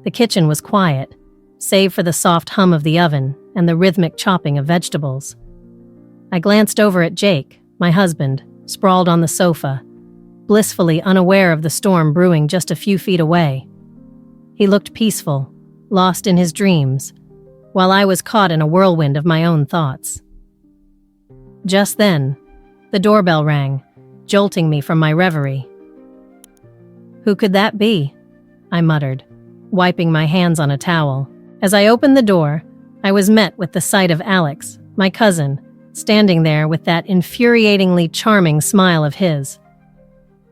The kitchen was quiet, save for the soft hum of the oven and the rhythmic chopping of vegetables. I glanced over at Jake, my husband, sprawled on the sofa, blissfully unaware of the storm brewing just a few feet away. He looked peaceful, lost in his dreams, while I was caught in a whirlwind of my own thoughts. Just then, the doorbell rang, jolting me from my reverie. "Who could that be?" I muttered, wiping my hands on a towel. As I opened the door, I was met with the sight of Alex, my cousin, standing there with that infuriatingly charming smile of his.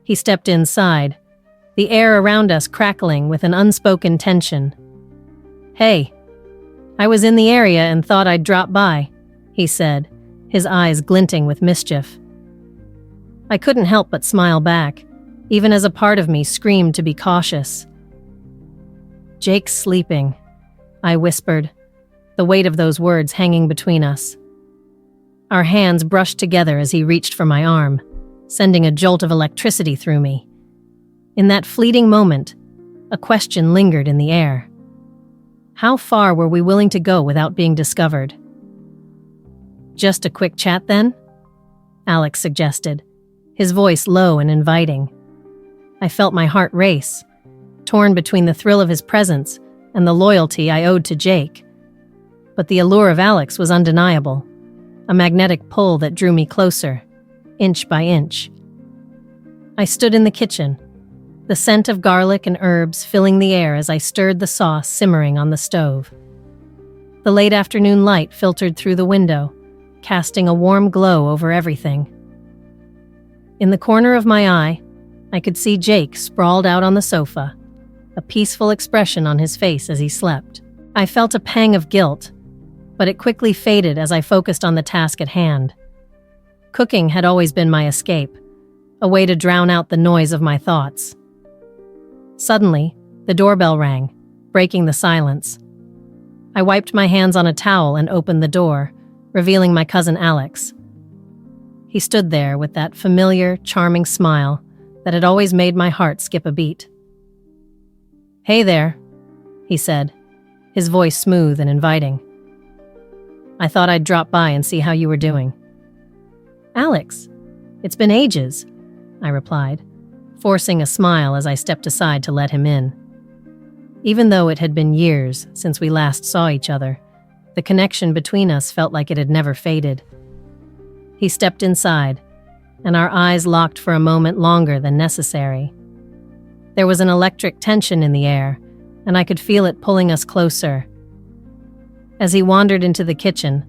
He stepped inside, the air around us crackling with an unspoken tension. "Hey, I was in the area and thought I'd drop by," he said, his eyes glinting with mischief. I couldn't help but smile back, even as a part of me screamed to be cautious. "Jake's sleeping," I whispered, the weight of those words hanging between us. Our hands brushed together as he reached for my arm, sending a jolt of electricity through me. In that fleeting moment, a question lingered in the air. How far were we willing to go without being discovered? "Just a quick chat, then?" Alex suggested, his voice low and inviting. I felt my heart race, torn between the thrill of his presence and the loyalty I owed to Jake. But the allure of Alex was undeniable, a magnetic pull that drew me closer, inch by inch. I stood in the kitchen, the scent of garlic and herbs filling the air as I stirred the sauce simmering on the stove. The late afternoon light filtered through the window, casting a warm glow over everything. In the corner of my eye, I could see Jake sprawled out on the sofa, a peaceful expression on his face as he slept. I felt a pang of guilt, but it quickly faded as I focused on the task at hand. Cooking had always been my escape, a way to drown out the noise of my thoughts. Suddenly, the doorbell rang, breaking the silence. I wiped my hands on a towel and opened the door, revealing my cousin Alex. He stood there with that familiar, charming smile that had always made my heart skip a beat. "Hey there," he said, his voice smooth and inviting. "I thought I'd drop by and see how you were doing." "Alex, it's been ages," I replied, forcing a smile as I stepped aside to let him in. Even though it had been years since we last saw each other, the connection between us felt like it had never faded. He stepped inside, and our eyes locked for a moment longer than necessary. There was an electric tension in the air, and I could feel it pulling us closer. As he wandered into the kitchen,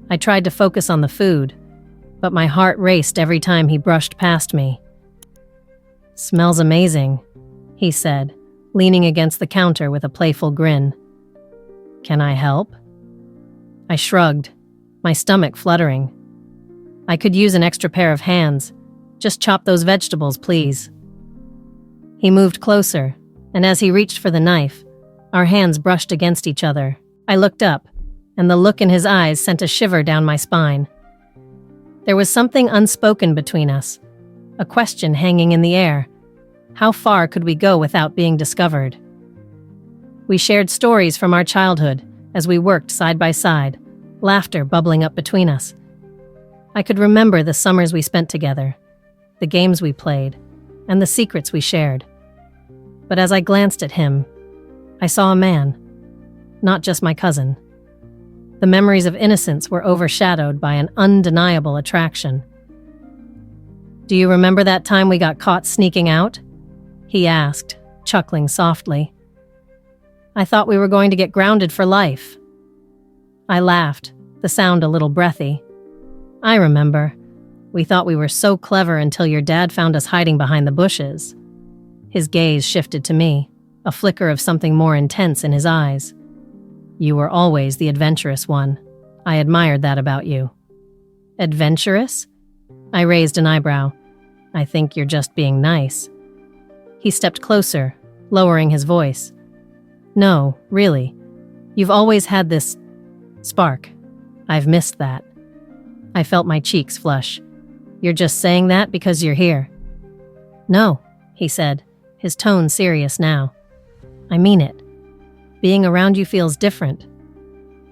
I tried to focus on the food, but my heart raced every time he brushed past me. "Smells amazing," he said, leaning against the counter with a playful grin. "Can I help?" I shrugged, my stomach fluttering. "I could use an extra pair of hands. Just chop those vegetables, please." He moved closer, and as he reached for the knife, our hands brushed against each other. I looked up, and the look in his eyes sent a shiver down my spine. There was something unspoken between us, a question hanging in the air. How far could we go without being discovered? We shared stories from our childhood as we worked side by side, laughter bubbling up between us. I could remember the summers we spent together, the games we played, and the secrets we shared. But as I glanced at him, I saw a man, not just my cousin. The memories of innocence were overshadowed by an undeniable attraction. "Do you remember that time we got caught sneaking out?" he asked, chuckling softly. "I thought we were going to get grounded for life." I laughed, the sound a little breathy. "I remember. We thought we were so clever until your dad found us hiding behind the bushes." His gaze shifted to me, a flicker of something more intense in his eyes. "You were always the adventurous one. I admired that about you." "Adventurous?" I raised an eyebrow. "I think you're just being nice." He stepped closer, lowering his voice. "No, really. You've always had this spark. I've missed that." I felt my cheeks flush. "You're just saying that because you're here." "No," he said, his tone serious now. "I mean it. Being around you feels different,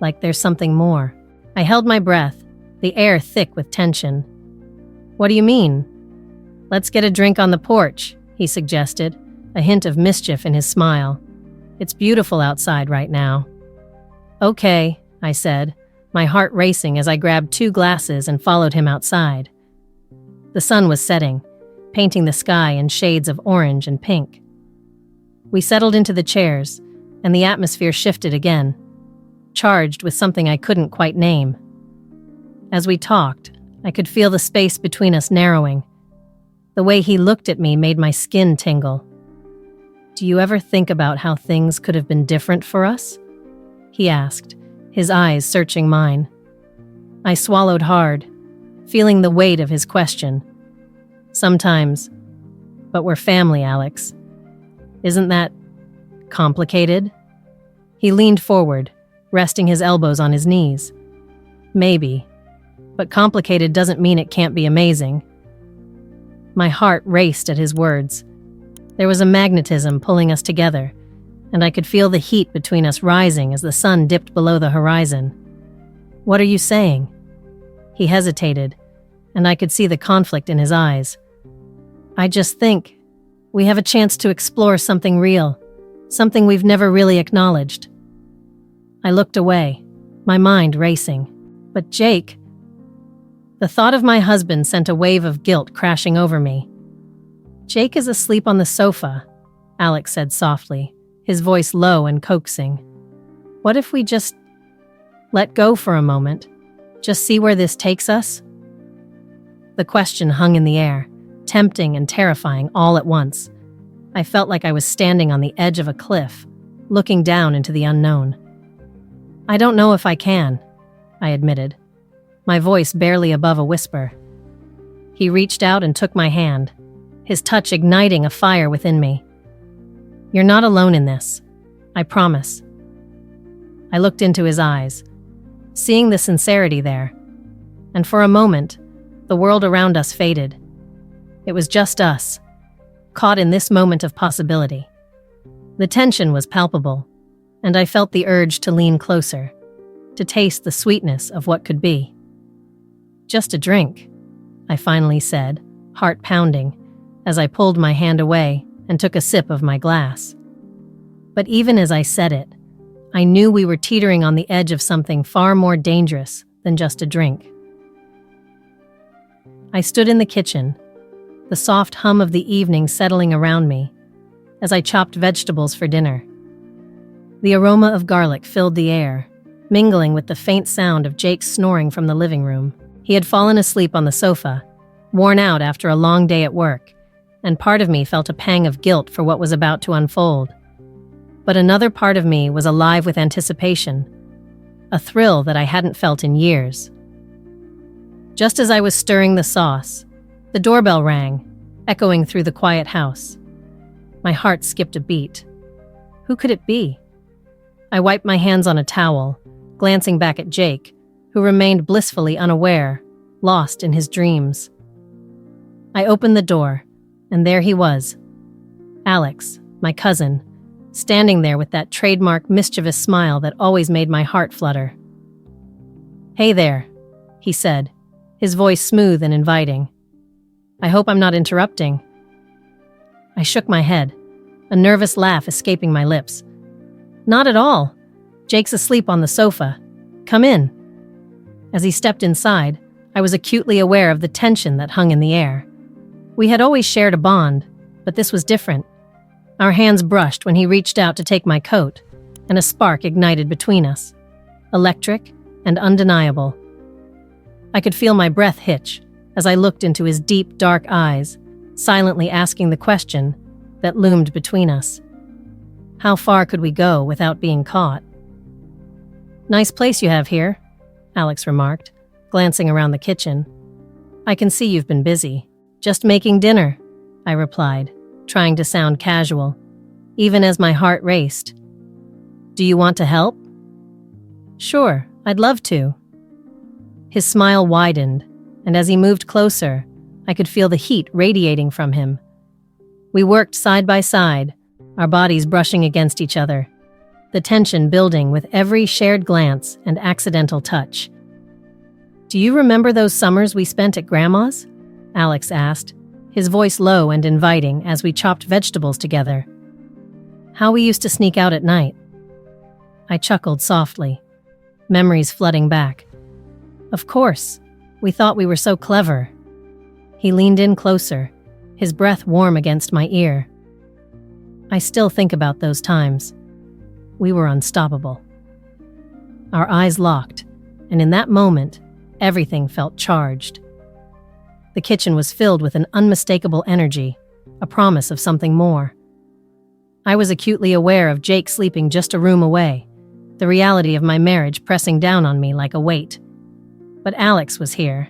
like there's something more. I held my breath, the air thick with tension. What do you mean? Let's get a drink on the porch, he suggested, a hint of mischief in his smile. It's beautiful outside right now. Okay, I said, my heart racing as I grabbed 2 glasses and followed him outside. The sun was setting, painting the sky in shades of orange and pink. We settled into the chairs, and the atmosphere shifted again, charged with something I couldn't quite name. As we talked, I could feel the space between us narrowing. The way he looked at me made my skin tingle. Do you ever think about how things could have been different for us? He asked, his eyes searching mine. I swallowed hard, feeling the weight of his question. Sometimes, but we're family, Alex. Isn't that complicated? He leaned forward, resting his elbows on his knees. Maybe, but complicated doesn't mean it can't be amazing. My heart raced at his words. There was a magnetism pulling us together, and I could feel the heat between us rising as the sun dipped below the horizon. What are you saying? He hesitated, and I could see the conflict in his eyes. I just think we have a chance to explore something real, something we've never really acknowledged. I looked away, my mind racing. But Jake... The thought of my husband sent a wave of guilt crashing over me. Jake is asleep on the sofa, Alex said softly, his voice low and coaxing. What if we just let go for a moment? Just see where this takes us? The question hung in the air, tempting and terrifying all at once. I felt like I was standing on the edge of a cliff, looking down into the unknown. I don't know if I can, I admitted, my voice barely above a whisper. He reached out and took my hand, his touch igniting a fire within me. You're not alone in this, I promise. I looked into his eyes, seeing the sincerity there, and for a moment, the world around us faded. It was just us, caught in this moment of possibility. The tension was palpable, and I felt the urge to lean closer, to taste the sweetness of what could be. Just a drink, I finally said, heart pounding, as I pulled my hand away and took a sip of my glass. But even as I said it, I knew we were teetering on the edge of something far more dangerous than just a drink. I stood in the kitchen, the soft hum of the evening settling around me as I chopped vegetables for dinner. The aroma of garlic filled the air, mingling with the faint sound of Jake snoring from the living room. He had fallen asleep on the sofa, worn out after a long day at work, and part of me felt a pang of guilt for what was about to unfold. But another part of me was alive with anticipation, a thrill that I hadn't felt in years. Just as I was stirring the sauce, the doorbell rang, echoing through the quiet house. My heart skipped a beat. Who could it be? I wiped my hands on a towel, glancing back at Jake, who remained blissfully unaware, lost in his dreams. I opened the door, and there he was. Alex, my cousin, standing there with that trademark mischievous smile that always made my heart flutter. "Hey there," he said, his voice smooth and inviting. "I hope I'm not interrupting." I shook my head, a nervous laugh escaping my lips. "Not at all. Jake's asleep on the sofa. Come in." As he stepped inside, I was acutely aware of the tension that hung in the air. We had always shared a bond, but this was different. Our hands brushed when he reached out to take my coat, and a spark ignited between us, electric and undeniable. I could feel my breath hitch as I looked into his deep, dark eyes, silently asking the question that loomed between us. How far could we go without being caught? "Nice place you have here," Alex remarked, glancing around the kitchen. "I can see you've been busy." "Just making dinner," I replied, trying to sound casual, even as my heart raced. "Do you want to help?" "Sure, I'd love to." His smile widened, and as he moved closer, I could feel the heat radiating from him. We worked side by side, our bodies brushing against each other. the tension building with every shared glance and accidental touch. "Do you remember those summers we spent at Grandma's?" Alex asked, his voice low and inviting as we chopped vegetables together. "How we used to sneak out at night." I chuckled softly, memories flooding back. "Of course, we thought we were so clever." He leaned in closer, his breath warm against my ear. "I still think about those times. We were unstoppable." Our eyes locked, and in that moment, everything felt charged. The kitchen was filled with an unmistakable energy, a promise of something more. I was acutely aware of Jake sleeping just a room away, the reality of my marriage pressing down on me like a weight. But Alex was here,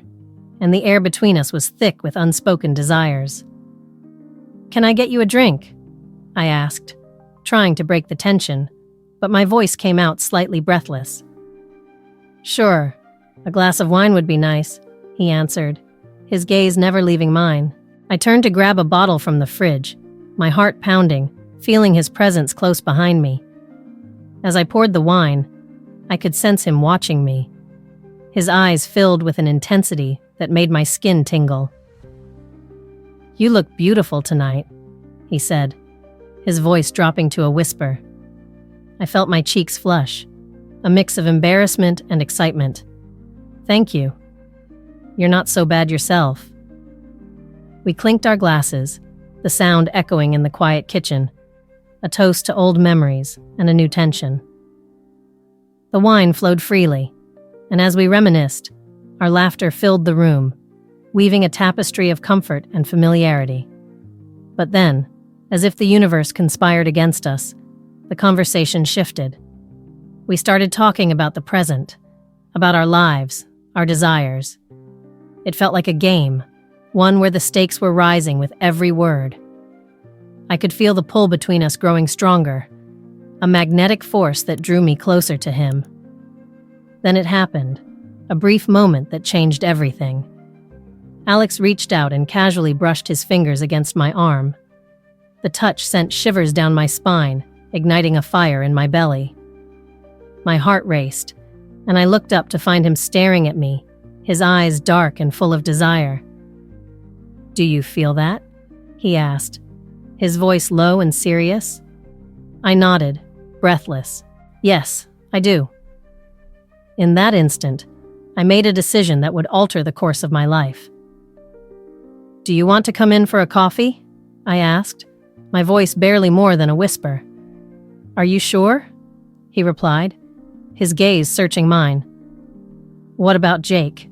and the air between us was thick with unspoken desires. "Can I get you a drink?" I asked, trying to break the tension, but my voice came out slightly breathless. "Sure, a glass of wine would be nice," he answered, his gaze never leaving mine. I turned to grab a bottle from the fridge, my heart pounding, feeling his presence close behind me. As I poured the wine, I could sense him watching me, his eyes filled with an intensity that made my skin tingle. "You look beautiful tonight," he said, his voice dropping to a whisper. I felt my cheeks flush, a mix of embarrassment and excitement. "Thank you. You're not so bad yourself." We clinked our glasses, the sound echoing in the quiet kitchen, a toast to old memories and a new tension. The wine flowed freely, and as we reminisced, our laughter filled the room, weaving a tapestry of comfort and familiarity. But then, as if the universe conspired against us, the conversation shifted. We started talking about the present, about our lives, our desires. It felt like a game, one where the stakes were rising with every word. I could feel the pull between us growing stronger, a magnetic force that drew me closer to him. Then it happened, a brief moment that changed everything. Alex reached out and casually brushed his fingers against my arm. The touch sent shivers down my spine, igniting a fire in my belly. My heart raced, and I looked up to find him staring at me, his eyes dark and full of desire. "Do you feel that?" he asked, his voice low and serious. I nodded, breathless. "Yes, I do." In that instant, I made a decision that would alter the course of my life. "Do you want to come in for a coffee?" I asked, my voice barely more than a whisper. "Are you sure?" he replied, his gaze searching mine. "What about Jake?"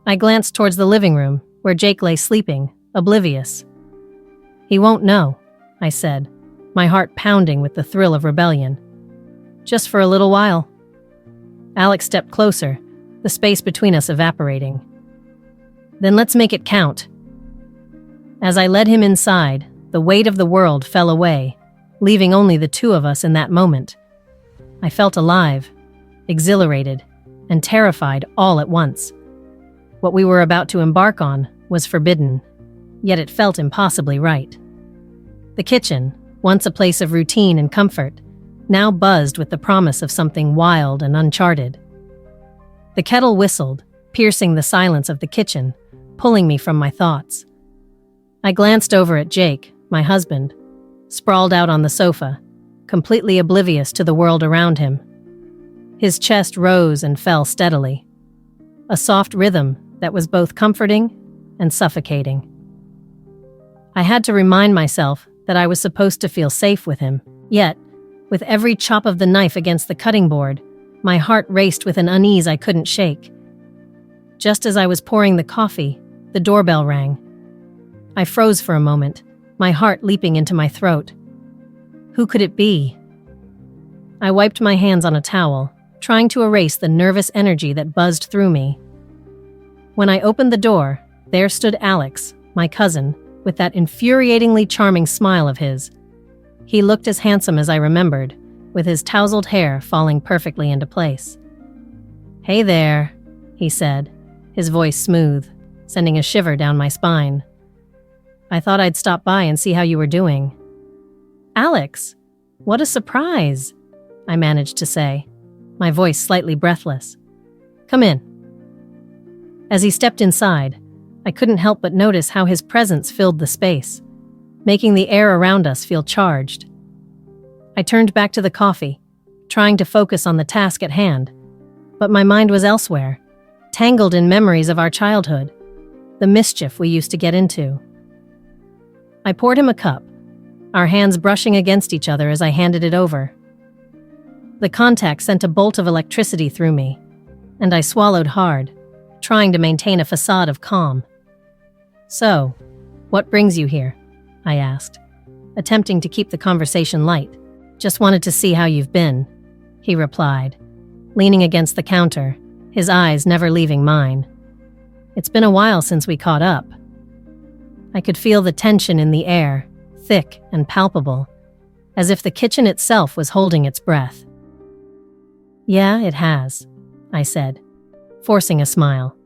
I glanced towards the living room, where Jake lay sleeping, oblivious. "He won't know," I said, my heart pounding with the thrill of rebellion. "Just for a little while." Alex stepped closer, the space between us evaporating. "Then let's make it count." As I led him inside, the weight of the world fell away, leaving only the two of us in that moment. I felt alive, exhilarated, and terrified all at once. What we were about to embark on was forbidden, yet it felt impossibly right. The kitchen, once a place of routine and comfort, now buzzed with the promise of something wild and uncharted. The kettle whistled, piercing the silence of the kitchen, pulling me from my thoughts. I glanced over at Jake, my husband, sprawled out on the sofa, completely oblivious to the world around him. His chest rose and fell steadily, a soft rhythm that was both comforting and suffocating. I had to remind myself that I was supposed to feel safe with him, yet, with every chop of the knife against the cutting board, my heart raced with an unease I couldn't shake. Just as I was pouring the coffee, the doorbell rang. I froze for a moment, my heart leaping into my throat. Who could it be? I wiped my hands on a towel, trying to erase the nervous energy that buzzed through me. When I opened the door, there stood Alex, my cousin, with that infuriatingly charming smile of his. He looked as handsome as I remembered, with his tousled hair falling perfectly into place. "Hey there," he said, his voice smooth, sending a shiver down my spine. "I thought I'd stop by and see how you were doing." "Alex, What a surprise, I managed to say, my voice slightly breathless. Come in. As he stepped inside, I couldn't help but notice how his presence filled the space, making the air around us feel charged. I turned back to the coffee, trying to focus on the task at hand, but my mind was elsewhere, tangled in memories of our childhood, the mischief we used to get into. I poured him a cup, our hands brushing against each other as I handed it over. The contact sent a bolt of electricity through me, and I swallowed hard, trying to maintain a facade of calm. So, what brings you here? I asked, attempting to keep the conversation light. Just wanted to see how you've been, he replied, leaning against the counter, his eyes never leaving mine. It's been a while since we caught up. I could feel the tension in the air, thick and palpable, as if the kitchen itself was holding its breath. Yeah, it has, I said, forcing a smile.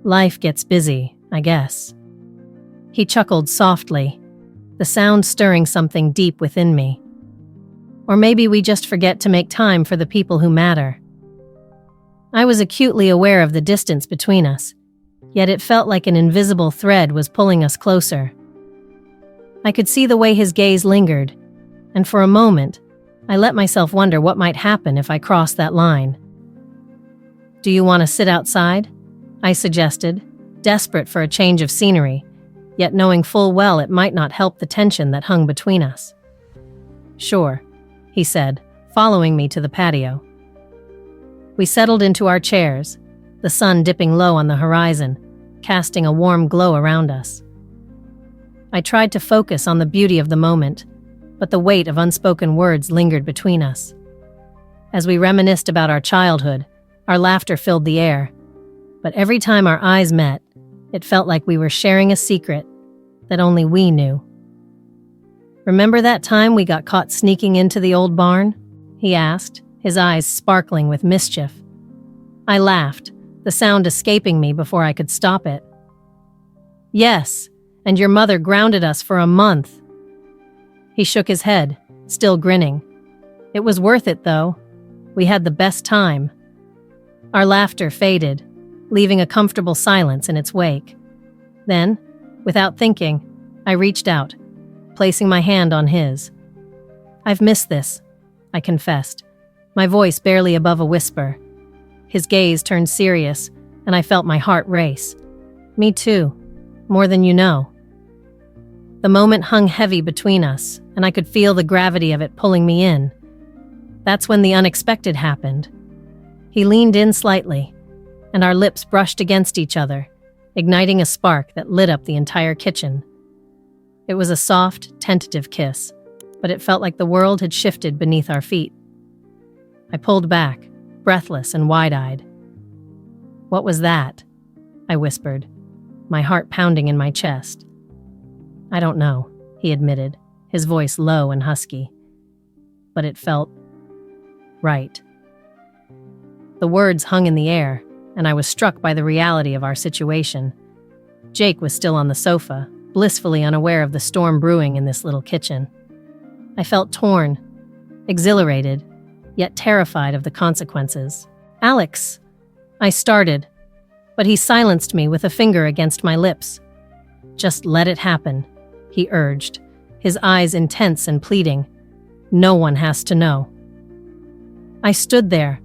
Life gets busy, I guess. He chuckled softly, the sound stirring something deep within me. Or maybe we just forget to make time for the people who matter. I was acutely aware of the distance between us, yet it felt like an invisible thread was pulling us closer. I could see the way his gaze lingered, and for a moment, I let myself wonder what might happen if I crossed that line. Do you want to sit outside? I suggested, desperate for a change of scenery, yet knowing full well it might not help the tension that hung between us. Sure, he said, following me to the patio. We settled into our chairs, the sun dipping low on the horizon, casting a warm glow around us. I tried to focus on the beauty of the moment, but the weight of unspoken words lingered between us. As we reminisced about our childhood, our laughter filled the air, but every time our eyes met, it felt like we were sharing a secret that only we knew. Remember that time we got caught sneaking into the old barn? He asked, his eyes sparkling with mischief. I laughed, the sound escaping me before I could stop it. Yes, and your mother grounded us for a month. He shook his head, still grinning. It was worth it, though. We had the best time. Our laughter faded, leaving a comfortable silence in its wake. Then, without thinking, I reached out, placing my hand on his. I've missed this, I confessed, my voice barely above a whisper. His gaze turned serious, and I felt my heart race. Me too, more than you know. The moment hung heavy between us, and I could feel the gravity of it pulling me in. That's when the unexpected happened. He leaned in slightly, and our lips brushed against each other, igniting a spark that lit up the entire kitchen. It was a soft, tentative kiss, but it felt like the world had shifted beneath our feet. I pulled back, breathless and wide-eyed. What was that? I whispered, my heart pounding in my chest. I don't know, he admitted, his voice low and husky. But it felt right. The words hung in the air, and I was struck by the reality of our situation. Jake was still on the sofa, blissfully unaware of the storm brewing in this little kitchen. I felt torn, exhilarated, yet terrified of the consequences. Alex, I started, but he silenced me with a finger against my lips. Just let it happen, he urged, his eyes intense and pleading. No one has to know. I stood there,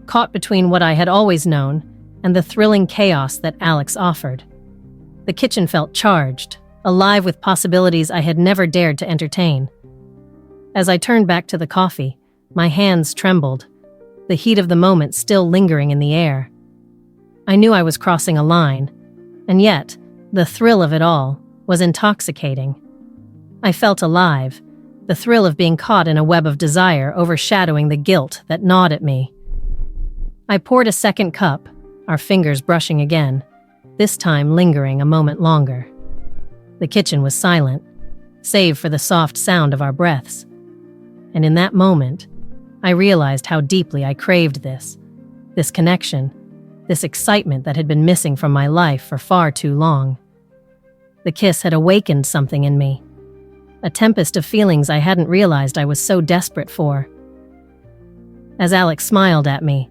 caught between what I had always known and the thrilling chaos that Alex offered. The kitchen felt charged, alive with possibilities I had never dared to entertain. As I turned back to the coffee, my hands trembled, the heat of the moment still lingering in the air. I knew I was crossing a line, and yet, the thrill of it all was intoxicating. I felt alive, the thrill of being caught in a web of desire overshadowing the guilt that gnawed at me. I poured a second cup, our fingers brushing again, this time lingering a moment longer. The kitchen was silent, save for the soft sound of our breaths. And in that moment, I realized how deeply I craved this connection, this excitement that had been missing from my life for far too long. The kiss had awakened something in me, a tempest of feelings I hadn't realized I was so desperate for. As Alex smiled at me,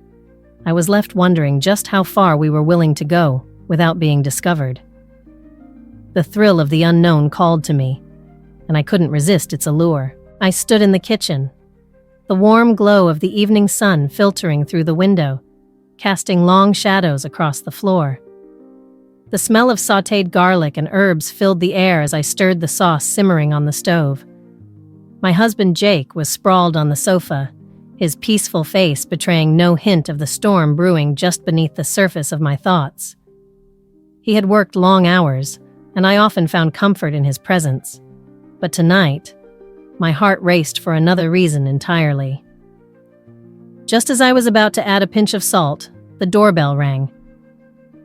I was left wondering just how far we were willing to go without being discovered. The thrill of the unknown called to me, and I couldn't resist its allure. I stood in the kitchen, the warm glow of the evening sun filtering through the window, casting long shadows across the floor. The smell of sautéed garlic and herbs filled the air as I stirred the sauce simmering on the stove. My husband Jake was sprawled on the sofa, his peaceful face betraying no hint of the storm brewing just beneath the surface of my thoughts. He had worked long hours, and I often found comfort in his presence. But tonight, my heart raced for another reason entirely. Just as I was about to add a pinch of salt, the doorbell rang.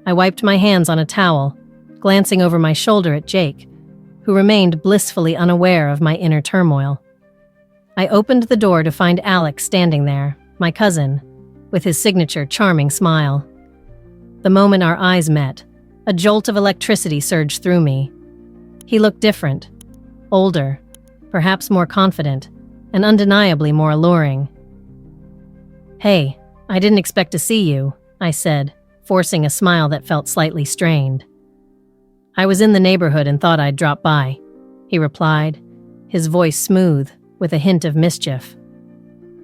I wiped my hands on a towel, glancing over my shoulder at Jake, who remained blissfully unaware of my inner turmoil. I opened the door to find Alex standing there, my cousin, with his signature charming smile. The moment our eyes met, a jolt of electricity surged through me. He looked different, older, perhaps more confident, and undeniably more alluring. "Hey, I didn't expect to see you," I said, forcing a smile that felt slightly strained. "I was in the neighborhood and thought I'd drop by," he replied, his voice smooth, with a hint of mischief.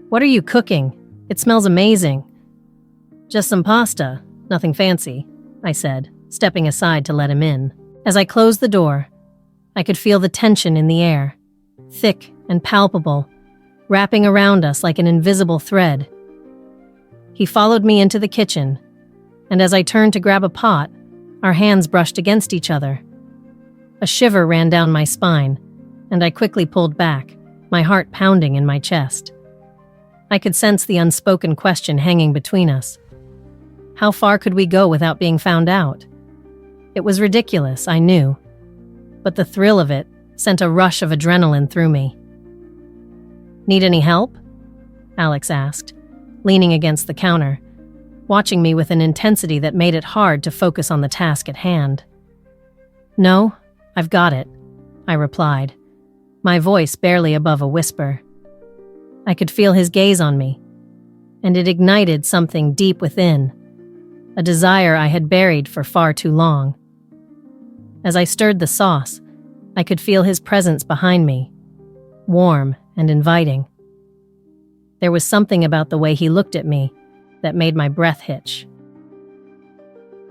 "What are you cooking? It smells amazing." "Just some pasta, nothing fancy," I said, stepping aside to let him in. As I closed the door, I could feel the tension in the air, thick and palpable, wrapping around us like an invisible thread. He followed me into the kitchen, and as I turned to grab a pot, our hands brushed against each other. A shiver ran down my spine, and I quickly pulled back, my heart pounding in my chest. I could sense the unspoken question hanging between us. How far could we go without being found out? It was ridiculous, I knew, but the thrill of it sent a rush of adrenaline through me. "Need any help?" Alex asked, leaning against the counter, watching me with an intensity that made it hard to focus on the task at hand. "No, I've got it," I replied, my voice barely above a whisper. I could feel his gaze on me, and it ignited something deep within, a desire I had buried for far too long. As I stirred the sauce, I could feel his presence behind me, warm and inviting. There was something about the way he looked at me that made my breath hitch.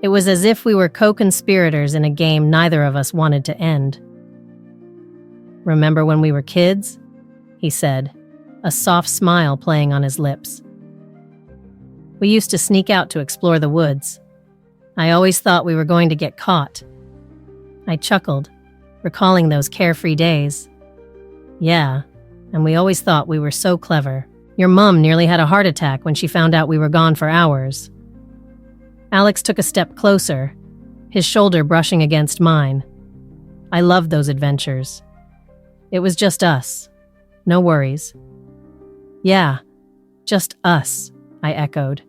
It was as if we were co-conspirators in a game neither of us wanted to end. "Remember when we were kids?" he said, a soft smile playing on his lips. "We used to sneak out to explore the woods. I always thought we were going to get caught." I chuckled, recalling those carefree days. "Yeah, and we always thought we were so clever. Your mom nearly had a heart attack when she found out we were gone for hours." Alex took a step closer, his shoulder brushing against mine. I loved those adventures. It was just us. No worries. "Yeah, just us," I echoed,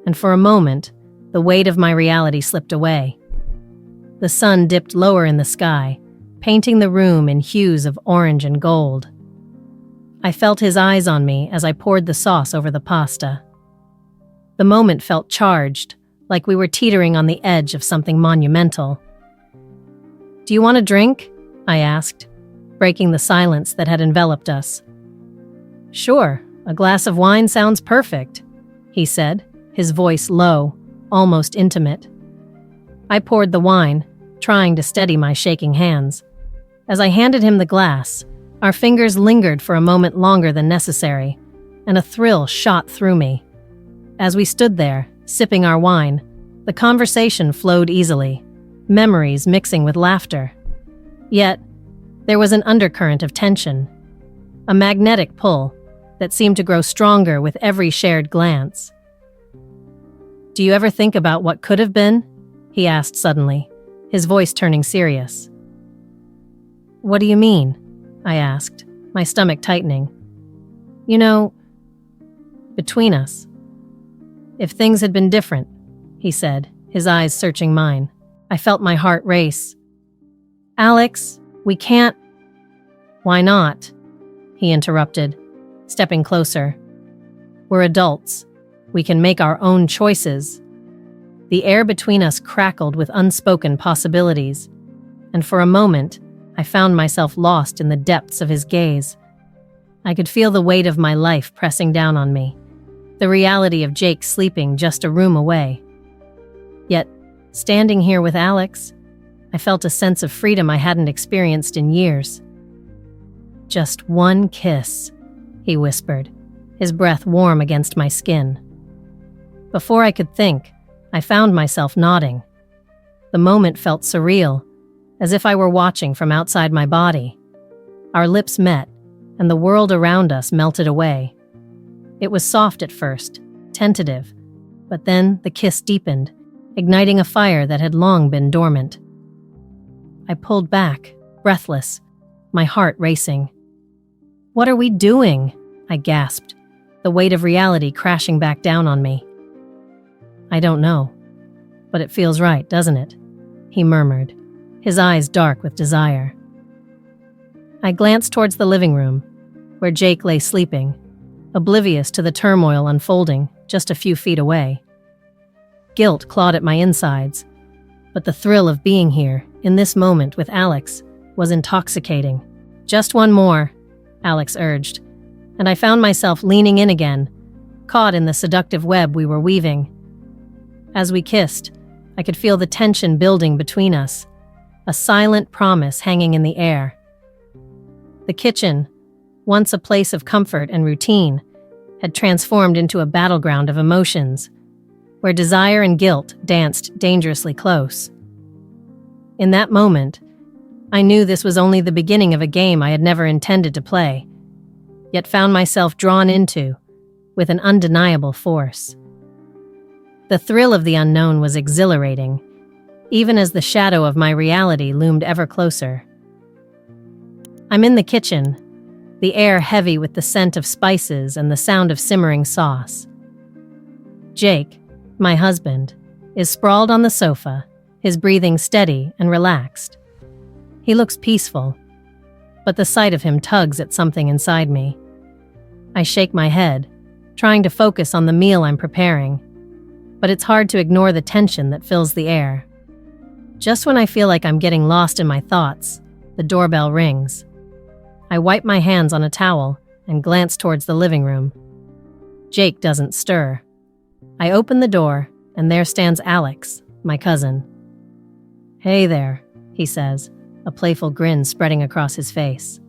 and for a moment, the weight of my reality slipped away. The sun dipped lower in the sky, painting the room in hues of orange and gold. I felt his eyes on me as I poured the sauce over the pasta. The moment felt charged, like we were teetering on the edge of something monumental. "Do you want a drink?" I asked, breaking the silence that had enveloped us. "Sure, a glass of wine sounds perfect," he said, his voice low, almost intimate. I poured the wine, trying to steady my shaking hands. As I handed him the glass, our fingers lingered for a moment longer than necessary, and a thrill shot through me. As we stood there, sipping our wine, the conversation flowed easily, memories mixing with laughter. Yet, there was an undercurrent of tension, a magnetic pull that seemed to grow stronger with every shared glance. "Do you ever think about what could have been?" he asked suddenly, his voice turning serious. "What do you mean?" I asked, my stomach tightening. "You know, between us. If things had been different," he said, his eyes searching mine. I felt my heart race. "Alex, we can't..." Why not? He interrupted, stepping closer. We're adults. We can make our own choices. The air between us crackled with unspoken possibilities, and for a moment, I found myself lost in the depths of his gaze. I could feel the weight of my life pressing down on me, the reality of Jake sleeping just a room away. Yet, standing here with Alex, I felt a sense of freedom I hadn't experienced in years. Just one kiss, he whispered, his breath warm against my skin. Before I could think, I found myself nodding. The moment felt surreal, as if I were watching from outside my body. Our lips met, and the world around us melted away. It was soft at first, tentative, but then the kiss deepened, igniting a fire that had long been dormant. I pulled back, breathless, my heart racing. "What are we doing?" I gasped, the weight of reality crashing back down on me. "I don't know, but it feels right, doesn't it?" he murmured, his eyes dark with desire. I glanced towards the living room, where Jake lay sleeping, oblivious to the turmoil unfolding just a few feet away. Guilt clawed at my insides, but the thrill of being here, in this moment with Alex, was intoxicating. "Just one more," Alex urged, and I found myself leaning in again, caught in the seductive web we were weaving. As we kissed, I could feel the tension building between us, a silent promise hanging in the air. The kitchen, once a place of comfort and routine, had transformed into a battleground of emotions, where desire and guilt danced dangerously close. In that moment, I knew this was only the beginning of a game I had never intended to play, yet found myself drawn into with an undeniable force. The thrill of the unknown was exhilarating, even as the shadow of my reality loomed ever closer. I'm in the kitchen, the air heavy with the scent of spices and the sound of simmering sauce. Jake, my husband, is sprawled on the sofa, his breathing steady and relaxed. He looks peaceful, but the sight of him tugs at something inside me. I shake my head, trying to focus on the meal I'm preparing, but it's hard to ignore the tension that fills the air. Just when I feel like I'm getting lost in my thoughts, the doorbell rings. I wipe my hands on a towel and glance towards the living room. Jake doesn't stir. I open the door, and there stands Alex, my cousin. "Hey there," he says, a playful grin spreading across his face.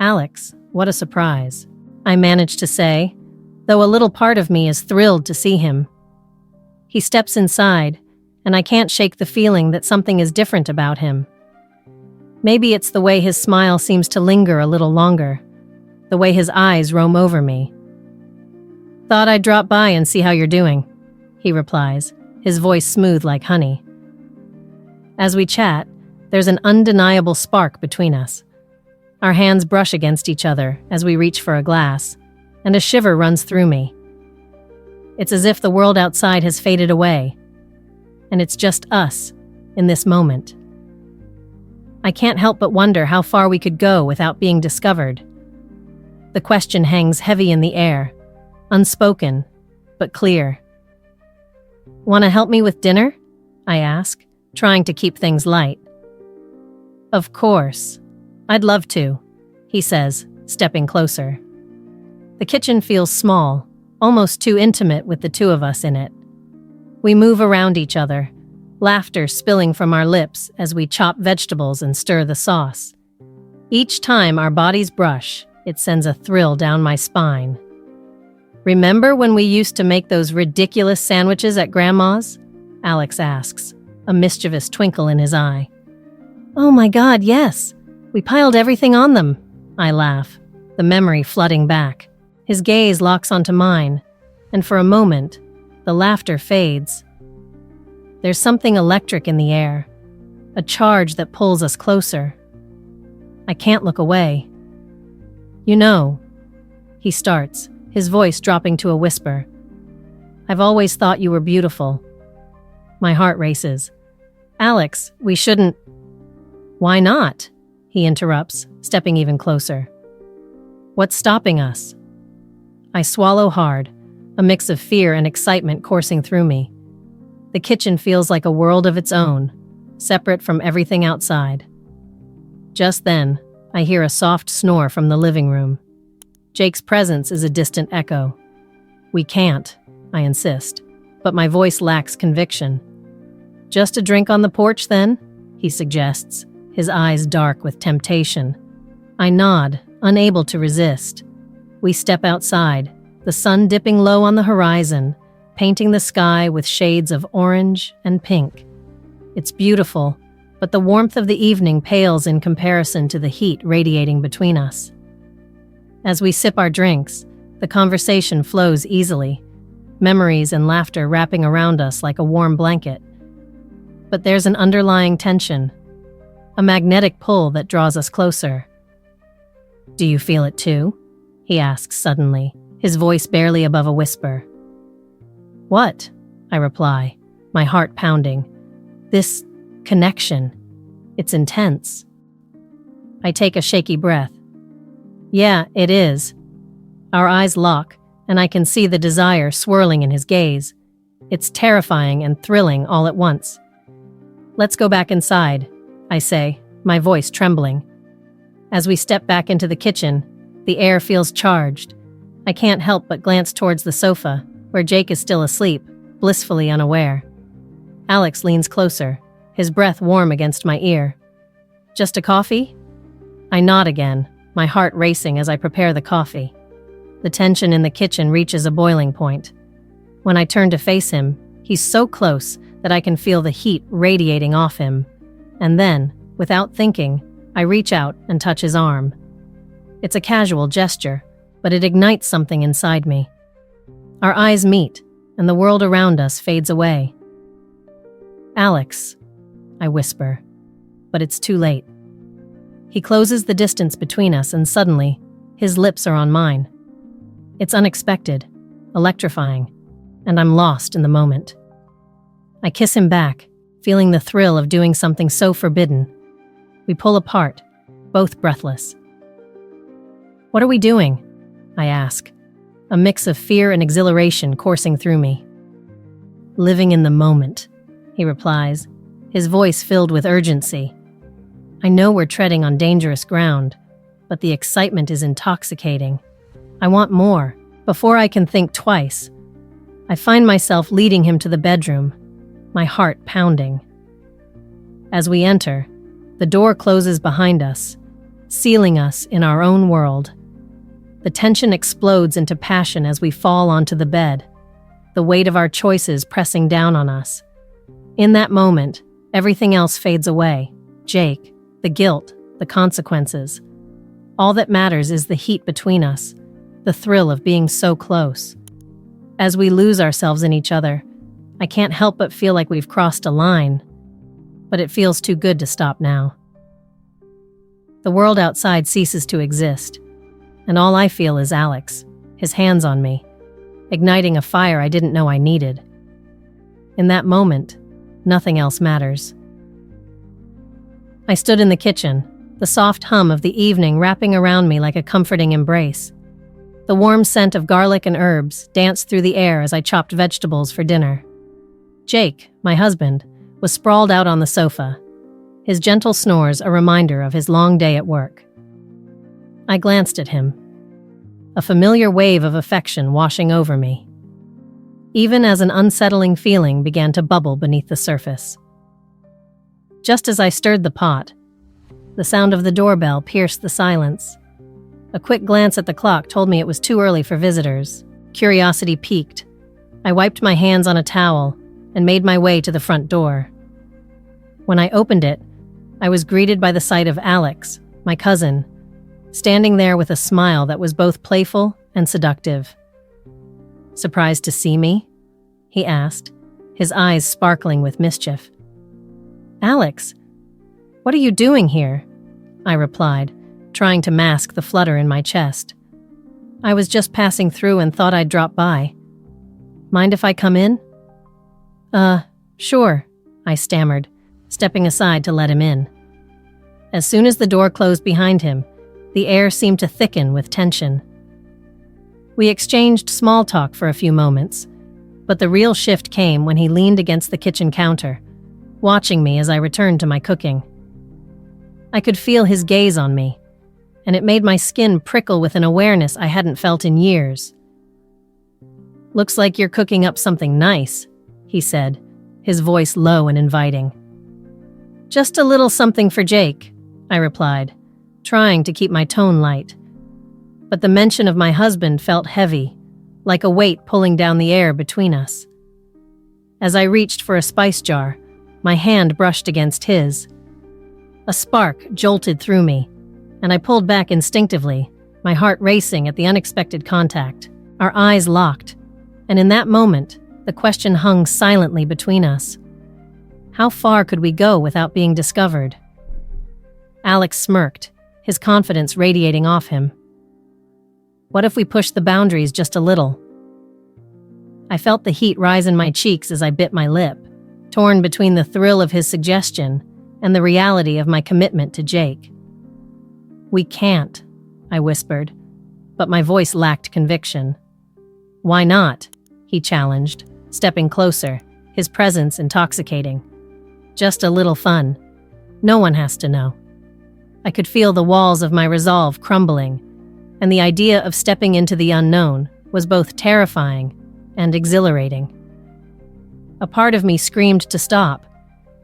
"Alex, what a surprise," I manage to say, though a little part of me is thrilled to see him. He steps inside, and I can't shake the feeling that something is different about him. Maybe it's the way his smile seems to linger a little longer, the way his eyes roam over me. "Thought I'd drop by and see how you're doing," he replies, his voice smooth like honey. As we chat, there's an undeniable spark between us. Our hands brush against each other as we reach for a glass, and a shiver runs through me. It's as if the world outside has faded away, and it's just us in this moment. I can't help but wonder how far we could go without being discovered. The question hangs heavy in the air, unspoken, but clear. "Want to help me with dinner?" I ask, trying to keep things light. "Of course. I'd love to," he says, stepping closer. The kitchen feels small, almost too intimate with the two of us in it. We move around each other, laughter spilling from our lips as we chop vegetables and stir the sauce. Each time our bodies brush, it sends a thrill down my spine. "Remember when we used to make those ridiculous sandwiches at Grandma's?" Alex asks, a mischievous twinkle in his eye. "Oh my God, yes! We piled everything on them," I laugh, the memory flooding back. His gaze locks onto mine, and for a moment, the laughter fades. There's something electric in the air, a charge that pulls us closer. I can't look away. "You know," he starts, his voice dropping to a whisper, "I've always thought you were beautiful." My heart races. "Alex, we shouldn't—" "Why not?" he interrupts, stepping even closer. What's stopping us? I swallow hard, a mix of fear and excitement coursing through me. The kitchen feels like a world of its own, separate from everything outside. Just then, I hear a soft snore from the living room. Jake's presence is a distant echo. We can't, I insist, but my voice lacks conviction. Just a drink on the porch, then? He suggests, his eyes dark with temptation. I nod, unable to resist. We step outside, the sun dipping low on the horizon, painting the sky with shades of orange and pink. It's beautiful, but the warmth of the evening pales in comparison to the heat radiating between us. As we sip our drinks, the conversation flows easily, memories and laughter wrapping around us like a warm blanket. But there's an underlying tension, a magnetic pull that draws us closer. Do you feel it too? He asks suddenly, his voice barely above a whisper. What? I reply, my heart pounding. This connection. It's intense. I take a shaky breath. Yeah, it is. Our eyes lock, and I can see the desire swirling in his gaze. It's terrifying and thrilling all at once. Let's go back inside, I say, my voice trembling. As we step back into the kitchen, the air feels charged. I can't help but glance towards the sofa, where Jake is still asleep, blissfully unaware. Alex leans closer, his breath warm against my ear. Just a coffee? I nod again, my heart racing as I prepare the coffee. The tension in the kitchen reaches a boiling point. When I turn to face him, he's so close that I can feel the heat radiating off him. And then, without thinking, I reach out and touch his arm. It's a casual gesture, but it ignites something inside me. Our eyes meet, and the world around us fades away. Alex, I whisper, but it's too late. He closes the distance between us, and suddenly, his lips are on mine. It's unexpected, electrifying, and I'm lost in the moment. I kiss him back, feeling the thrill of doing something so forbidden. We pull apart, both breathless. What are we doing? I ask, a mix of fear and exhilaration coursing through me. Living in the moment, he replies, his voice filled with urgency. I know we're treading on dangerous ground, but the excitement is intoxicating. I want more. Before I can think twice, I find myself leading him to the bedroom, my heart pounding. As we enter, the door closes behind us, sealing us in our own world. The tension explodes into passion as we fall onto the bed, the weight of our choices pressing down on us. In that moment, everything else fades away. Jake, the guilt, the consequences. All that matters is the heat between us, the thrill of being so close. As we lose ourselves in each other, I can't help but feel like we've crossed a line, but it feels too good to stop now. The world outside ceases to exist, and all I feel is Alex, his hands on me, igniting a fire I didn't know I needed. In that moment, nothing else matters. I stood in the kitchen, the soft hum of the evening wrapping around me like a comforting embrace. The warm scent of garlic and herbs danced through the air as I chopped vegetables for dinner. Jake, my husband, was sprawled out on the sofa, his gentle snores a reminder of his long day at work. I glanced at him, a familiar wave of affection washing over me, even as an unsettling feeling began to bubble beneath the surface. Just as I stirred the pot, the sound of the doorbell pierced the silence. A quick glance at the clock told me it was too early for visitors. Curiosity piqued. I wiped my hands on a towel and made my way to the front door. When I opened it, I was greeted by the sight of Alex, my cousin, standing there with a smile that was both playful and seductive. Surprised to see me? He asked, his eyes sparkling with mischief. Alex, what are you doing here? I replied, trying to mask the flutter in my chest. I was just passing through and thought I'd drop by. Mind if I come in? Sure, I stammered, stepping aside to let him in. As soon as the door closed behind him, the air seemed to thicken with tension. We exchanged small talk for a few moments, but the real shift came when he leaned against the kitchen counter, watching me as I returned to my cooking. I could feel his gaze on me, and it made my skin prickle with an awareness I hadn't felt in years. "Looks like you're cooking up something nice," he said, his voice low and inviting. "Just a little something for Jake," I replied, trying to keep my tone light. But the mention of my husband felt heavy, like a weight pulling down the air between us. As I reached for a spice jar, my hand brushed against his. A spark jolted through me, and I pulled back instinctively, my heart racing at the unexpected contact. Our eyes locked, and in that moment, the question hung silently between us. How far could we go without being discovered? Alex smirked, his confidence radiating off him. What if we pushed the boundaries just a little? I felt the heat rise in my cheeks as I bit my lip, torn between the thrill of his suggestion and the reality of my commitment to Jake. "We can't," I whispered, but my voice lacked conviction. "Why not?" he challenged, stepping closer, his presence intoxicating. "Just a little fun. No one has to know." I could feel the walls of my resolve crumbling, and the idea of stepping into the unknown was both terrifying and exhilarating. A part of me screamed to stop,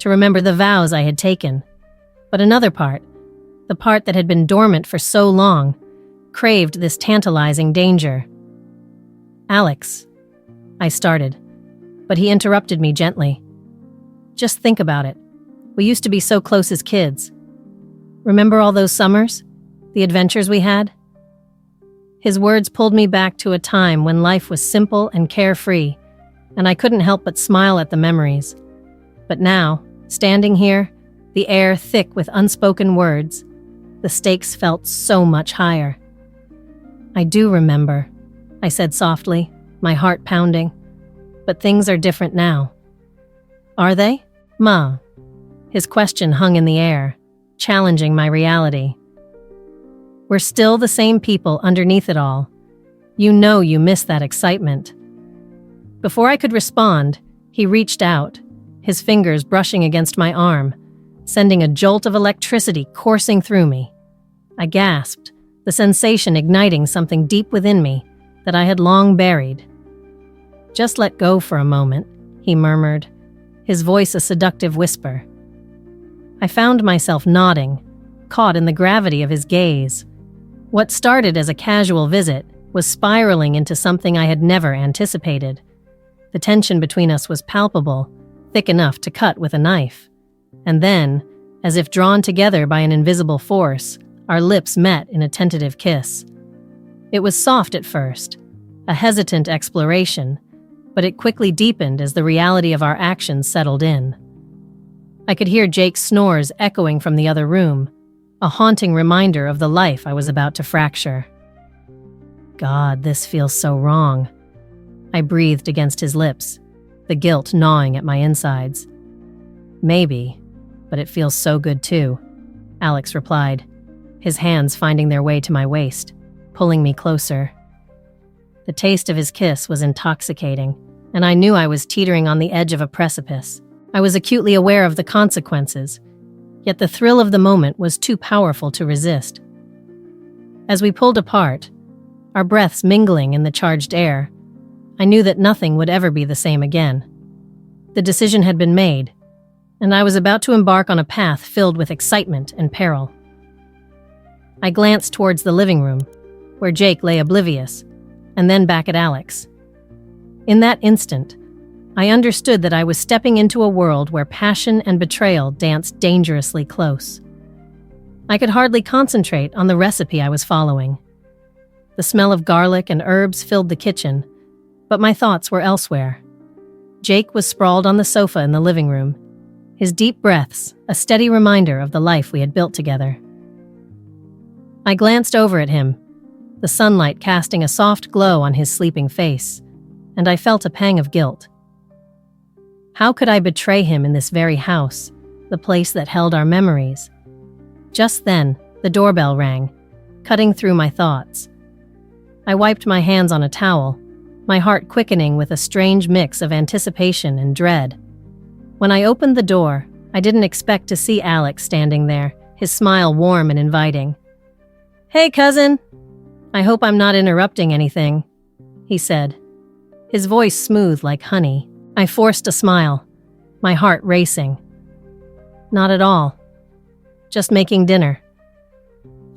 to remember the vows I had taken, but another part, the part that had been dormant for so long, craved this tantalizing danger. "Alex," I started, but he interrupted me gently. "Just think about it. We used to be so close as kids. Remember all those summers? The adventures we had?" His words pulled me back to a time when life was simple and carefree, and I couldn't help but smile at the memories. But now, standing here, the air thick with unspoken words, the stakes felt so much higher. "I do remember," I said softly, my heart pounding. "But things are different now." "Are they, Ma?" His question hung in the air, challenging my reality. "We're still the same people underneath it all. You know you miss that excitement." Before I could respond, he reached out, his fingers brushing against my arm, sending a jolt of electricity coursing through me. I gasped, the sensation igniting something deep within me that I had long buried. "Just let go for a moment," he murmured, his voice a seductive whisper. I found myself nodding, caught in the gravity of his gaze. What started as a casual visit was spiraling into something I had never anticipated. The tension between us was palpable, thick enough to cut with a knife. And then, as if drawn together by an invisible force, our lips met in a tentative kiss. It was soft at first, a hesitant exploration, but it quickly deepened as the reality of our actions settled in. I could hear Jake's snores echoing from the other room, a haunting reminder of the life I was about to fracture. "God, this feels so wrong." I breathed against his lips, the guilt gnawing at my insides. "Maybe, but it feels so good too," Alex replied, his hands finding their way to my waist, pulling me closer. The taste of his kiss was intoxicating, and I knew I was teetering on the edge of a precipice. I was acutely aware of the consequences, yet the thrill of the moment was too powerful to resist. As we pulled apart, our breaths mingling in the charged air, I knew that nothing would ever be the same again. The decision had been made, and I was about to embark on a path filled with excitement and peril. I glanced towards the living room, where Jake lay oblivious, and then back at Alex. In that instant, I understood that I was stepping into a world where passion and betrayal danced dangerously close. I could hardly concentrate on the recipe I was following. The smell of garlic and herbs filled the kitchen, but my thoughts were elsewhere. Jake was sprawled on the sofa in the living room, his deep breaths a steady reminder of the life we had built together. I glanced over at him, the sunlight casting a soft glow on his sleeping face, and I felt a pang of guilt. How could I betray him in this very house, the place that held our memories? Just then, the doorbell rang, cutting through my thoughts. I wiped my hands on a towel, my heart quickening with a strange mix of anticipation and dread. When I opened the door, I didn't expect to see Alex standing there, his smile warm and inviting. "Hey, cousin. I hope I'm not interrupting anything," he said, his voice smooth like honey. I forced a smile, my heart racing. "Not at all. Just making dinner."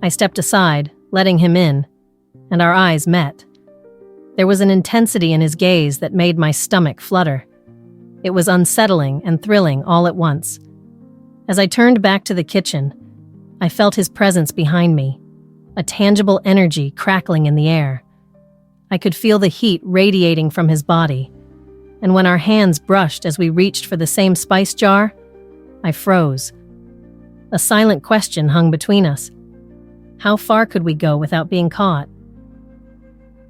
I stepped aside, letting him in, and our eyes met. There was an intensity in his gaze that made my stomach flutter. It was unsettling and thrilling all at once. As I turned back to the kitchen, I felt his presence behind me, a tangible energy crackling in the air. I could feel the heat radiating from his body, and when our hands brushed as we reached for the same spice jar, I froze. A silent question hung between us. How far could we go without being caught?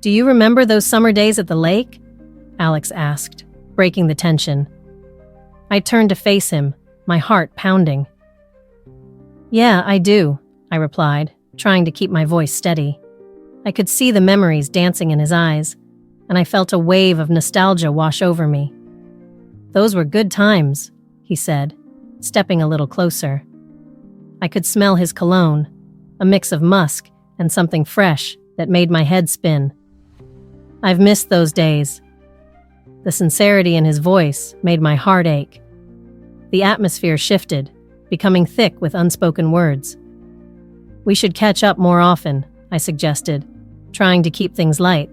"Do you remember those summer days at the lake?" Alex asked, breaking the tension. I turned to face him, my heart pounding. "Yeah, I do," I replied, trying to keep my voice steady. I could see the memories dancing in his eyes, and I felt a wave of nostalgia wash over me. "Those were good times," he said, stepping a little closer. I could smell his cologne, a mix of musk and something fresh that made my head spin. "I've missed those days." The sincerity in his voice made my heart ache. The atmosphere shifted, becoming thick with unspoken words. "We should catch up more often," I suggested, trying to keep things light,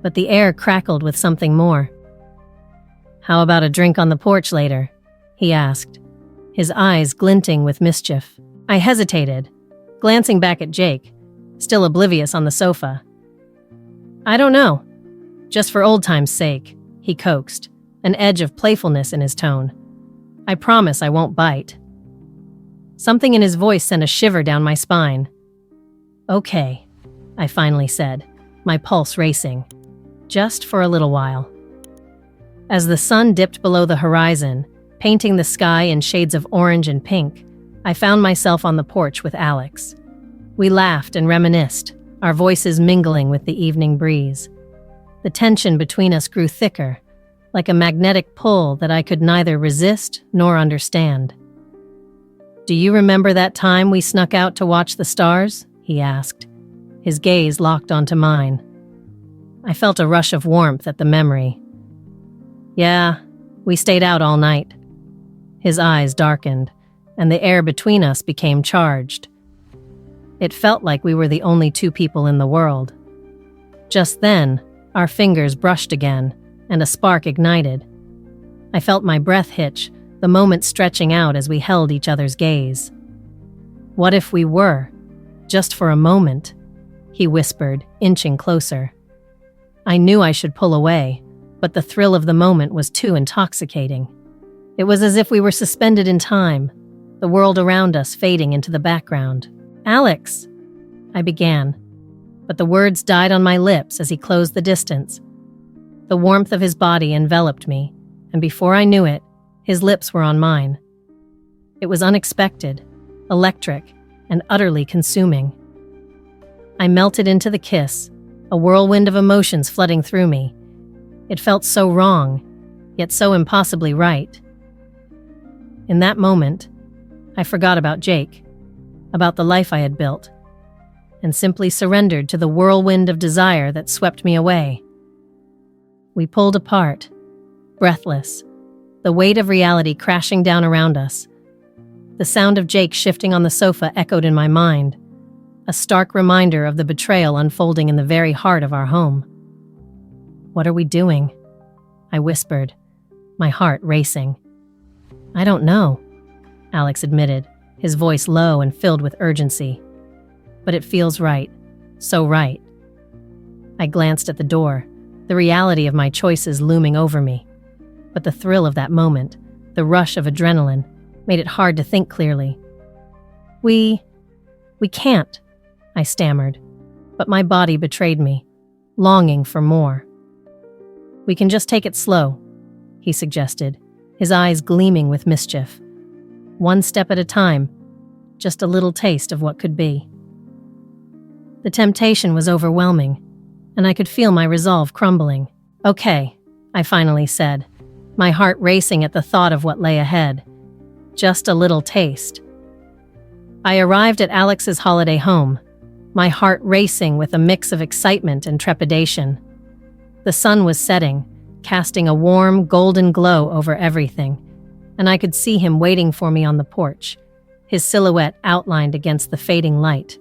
but the air crackled with something more. "How about a drink on the porch later?" he asked, his eyes glinting with mischief. I hesitated, glancing back at Jake, still oblivious on the sofa. "I don't know. Just for old time's sake," he coaxed, an edge of playfulness in his tone. "I promise I won't bite." Something in his voice sent a shiver down my spine. "Okay," I finally said, my pulse racing. "Just for a little while." As the sun dipped below the horizon, painting the sky in shades of orange and pink, I found myself on the porch with Alex. We laughed and reminisced, our voices mingling with the evening breeze. The tension between us grew thicker, like a magnetic pull that I could neither resist nor understand. "Do you remember that time we snuck out to watch the stars?" he asked, his gaze locked onto mine. I felt a rush of warmth at the memory. "Yeah, we stayed out all night." His eyes darkened, and the air between us became charged. It felt like we were the only two people in the world. Just then, our fingers brushed again, and a spark ignited. I felt my breath hitch, the moment stretching out as we held each other's gaze. "What if we were? Just for a moment," he whispered, inching closer. I knew I should pull away, but the thrill of the moment was too intoxicating. It was as if we were suspended in time, the world around us fading into the background. "Alex," I began, but the words died on my lips as he closed the distance. The warmth of his body enveloped me, and before I knew it, his lips were on mine. It was unexpected, electric, and utterly consuming. I melted into the kiss, a whirlwind of emotions flooding through me. It felt so wrong, yet so impossibly right. In that moment, I forgot about Jake, about the life I had built, and simply surrendered to the whirlwind of desire that swept me away. We pulled apart, breathless, the weight of reality crashing down around us. The sound of Jake shifting on the sofa echoed in my mind, a stark reminder of the betrayal unfolding in the very heart of our home. "What are we doing?" I whispered, my heart racing. "I don't know," Alex admitted, his voice low and filled with urgency. "But it feels right, so right." I glanced at the door, the reality of my choices looming over me. But the thrill of that moment, the rush of adrenaline, made it hard to think clearly. We can't," I stammered, but my body betrayed me, longing for more. "We can just take it slow," he suggested, his eyes gleaming with mischief. "One step at a time. just a little taste of what could be. The temptation was overwhelming, and I could feel my resolve crumbling. "Okay," I finally said, my heart racing at the thought of what lay ahead. Just a little taste. I arrived at Alex's holiday home, my heart racing with a mix of excitement and trepidation. The sun was setting, casting a warm, golden glow over everything, and I could see him waiting for me on the porch, his silhouette outlined against the fading light.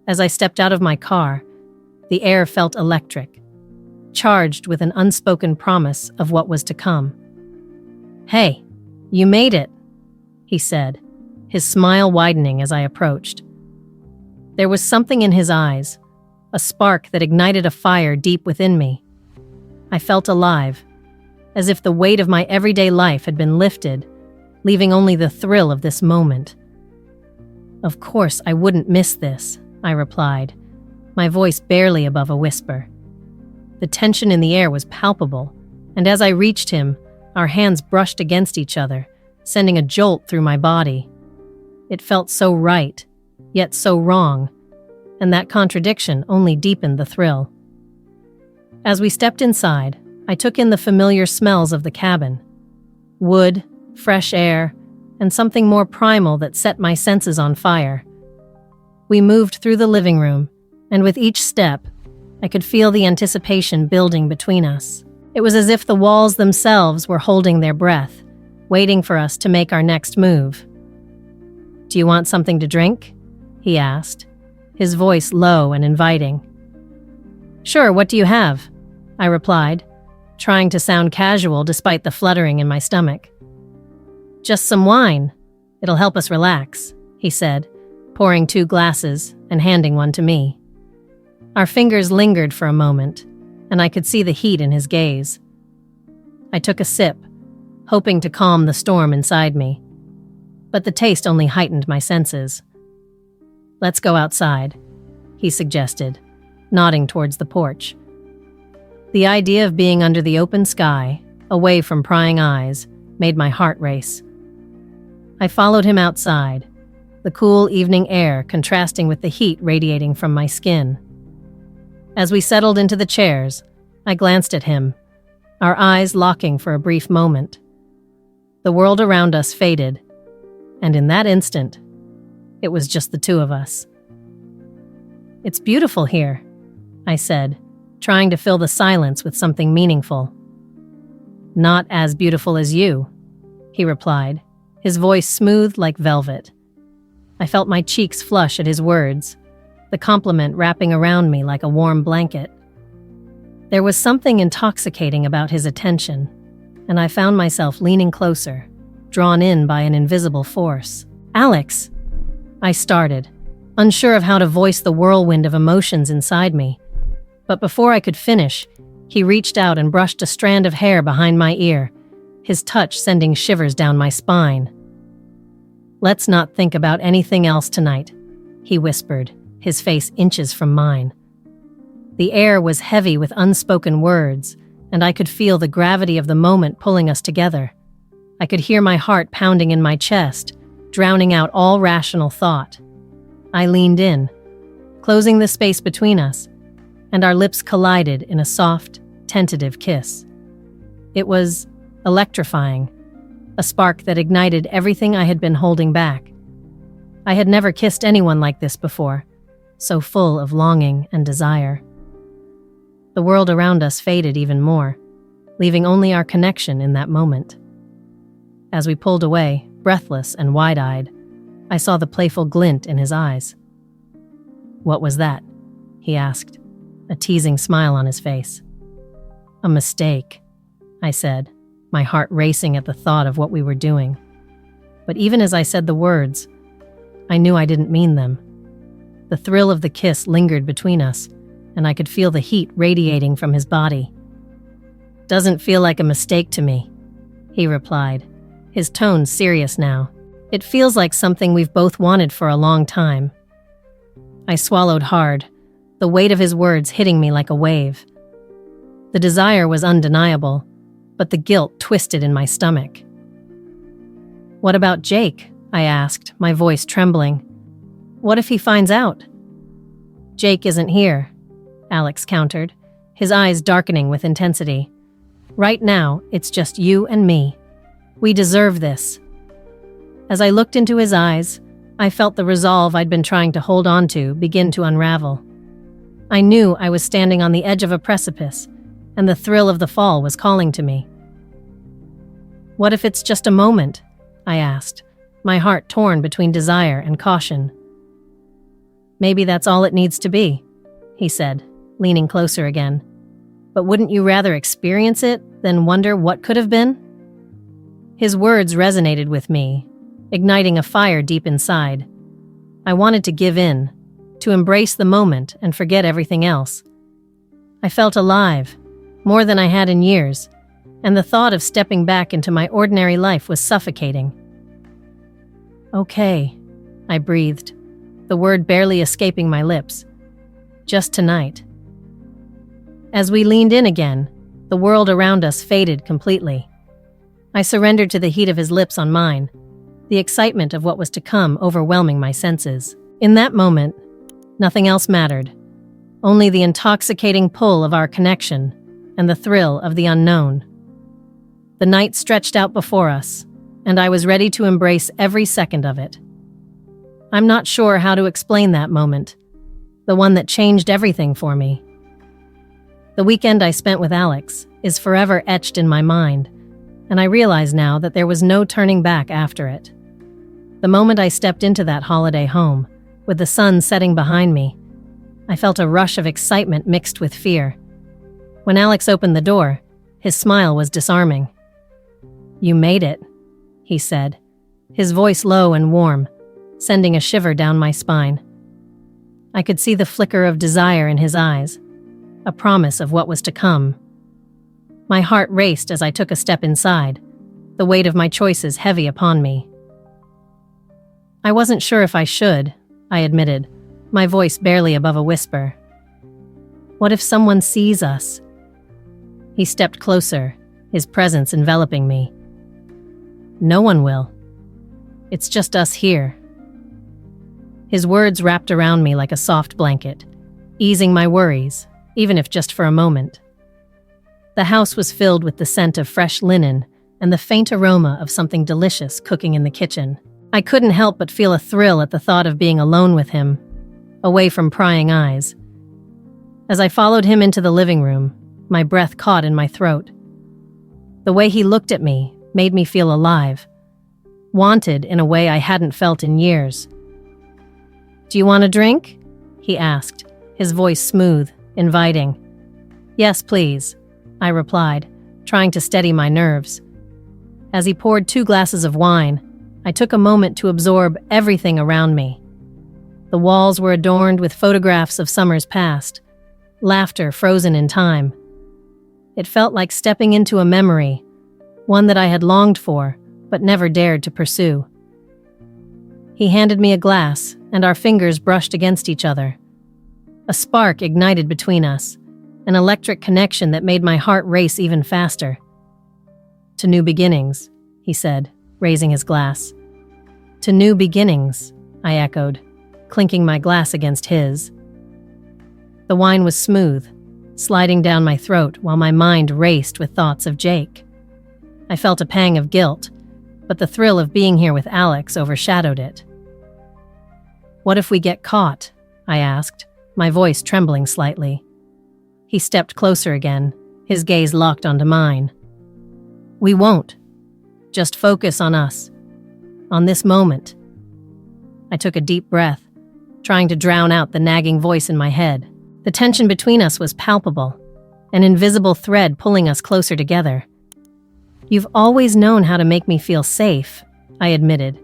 As I stepped out of my car, the air felt electric, charged with an unspoken promise of what was to come. "Hey, you made it," he said, his smile widening as I approached. There was something in his eyes, a spark that ignited a fire deep within me. I felt alive, as if the weight of my everyday life had been lifted, leaving only the thrill of this moment. "Of course I wouldn't miss this," I replied, my voice barely above a whisper. The tension in the air was palpable, and as I reached him, our hands brushed against each other, sending a jolt through my body. It felt so right, yet so wrong, and that contradiction only deepened the thrill. As we stepped inside, I took in the familiar smells of the cabin. Wood, fresh air, and something more primal that set my senses on fire. We moved through the living room, and with each step, I could feel the anticipation building between us. It was as if the walls themselves were holding their breath, waiting for us to make our next move. "Do you want something to drink?" he asked, his voice low and inviting. "Sure, what do you have?" I replied, trying to sound casual despite the fluttering in my stomach. "Just some wine. It'll help us relax," he said, pouring 2 glasses and handing one to me. Our fingers lingered for a moment, and I could see the heat in his gaze. I took a sip, hoping to calm the storm inside me, but the taste only heightened my senses. "Let's go outside," he suggested, nodding towards the porch. The idea of being under the open sky, away from prying eyes, made my heart race. I followed him outside, the cool evening air contrasting with the heat radiating from my skin. As we settled into the chairs, I glanced at him, our eyes locking for a brief moment. The world around us faded, and in that instant, it was just the two of us. "It's beautiful here," I said, trying to fill the silence with something meaningful. "Not as beautiful as you," he replied, his voice smooth like velvet. I felt my cheeks flush at his words, the compliment wrapping around me like a warm blanket. There was something intoxicating about his attention, and I found myself leaning closer, drawn in by an invisible force. "Alex," I started, unsure of how to voice the whirlwind of emotions inside me. But before I could finish, he reached out and brushed a strand of hair behind my ear, his touch sending shivers down my spine. "Let's not think about anything else tonight," he whispered, his face inches from mine. The air was heavy with unspoken words, and I could feel the gravity of the moment pulling us together. I could hear my heart pounding in my chest, drowning out all rational thought. I leaned in, closing the space between us, and our lips collided in a soft, tentative kiss. It was electrifying, a spark that ignited everything I had been holding back. I had never kissed anyone like this before, so full of longing and desire. The world around us faded even more, leaving only our connection in that moment. As we pulled away, breathless and wide-eyed, I saw the playful glint in his eyes. "What was that?" he asked, a teasing smile on his face. "A mistake," I said, my heart racing at the thought of what we were doing. But even as I said the words, I knew I didn't mean them. The thrill of the kiss lingered between us, and I could feel the heat radiating from his body. "Doesn't feel like a mistake to me," he replied, his tone serious now. "It feels like something we've both wanted for a long time." I swallowed hard, the weight of his words hitting me like a wave. The desire was undeniable, but the guilt twisted in my stomach. "What about Jake?" I asked, my voice trembling. What if he finds out? Jake isn't here, Alex countered, his eyes darkening with intensity. Right now, it's just you and me. We deserve this. As I looked into his eyes, I felt the resolve I'd been trying to hold on to begin to unravel. I knew I was standing on the edge of a precipice, and the thrill of the fall was calling to me. What if it's just a moment? I asked, my heart torn between desire and caution. Maybe that's all it needs to be, he said, leaning closer again. But wouldn't you rather experience it than wonder what could have been? His words resonated with me, igniting a fire deep inside. I wanted to give in, to embrace the moment and forget everything else. I felt alive, more than I had in years, and the thought of stepping back into my ordinary life was suffocating. Okay, I breathed, the word barely escaping my lips. Just tonight. As we leaned in again, the world around us faded completely. I surrendered to the heat of his lips on mine, the excitement of what was to come overwhelming my senses. In that moment, nothing else mattered, only the intoxicating pull of our connection and the thrill of the unknown. The night stretched out before us, and I was ready to embrace every second of it. I'm not sure how to explain that moment, the one that changed everything for me. The weekend I spent with Alex is forever etched in my mind, and I realize now that there was no turning back after it. The moment I stepped into that holiday home, with the sun setting behind me, I felt a rush of excitement mixed with fear. When Alex opened the door, his smile was disarming. "You made it," he said, his voice low and warm, sending a shiver down my spine. I could see the flicker of desire in his eyes, a promise of what was to come. My heart raced as I took a step inside, the weight of my choices heavy upon me. I wasn't sure if I should, I admitted, my voice barely above a whisper. What if someone sees us? He stepped closer, his presence enveloping me. No one will. It's just us here. His words wrapped around me like a soft blanket, easing my worries, even if just for a moment. The house was filled with the scent of fresh linen and the faint aroma of something delicious cooking in the kitchen. I couldn't help but feel a thrill at the thought of being alone with him, away from prying eyes. As I followed him into the living room, my breath caught in my throat. The way he looked at me made me feel alive, wanted in a way I hadn't felt in years. "Do you want a drink?" he asked, his voice smooth, inviting. "Yes, please," I replied, trying to steady my nerves. As he poured 2 glasses of wine, I took a moment to absorb everything around me. The walls were adorned with photographs of summers past, laughter frozen in time. It felt like stepping into a memory, one that I had longed for, but never dared to pursue. He handed me a glass, and our fingers brushed against each other. A spark ignited between us, an electric connection that made my heart race even faster. "To new beginnings," he said, raising his glass. "To new beginnings," I echoed, clinking my glass against his. The wine was smooth, sliding down my throat while my mind raced with thoughts of Jake. I felt a pang of guilt, but the thrill of being here with Alex overshadowed it. "What if we get caught?" I asked, my voice trembling slightly. He stepped closer again, his gaze locked onto mine. "We won't. Just focus on us. On this moment." I took a deep breath, trying to drown out the nagging voice in my head. The tension between us was palpable, an invisible thread pulling us closer together. "You've always known how to make me feel safe," I admitted,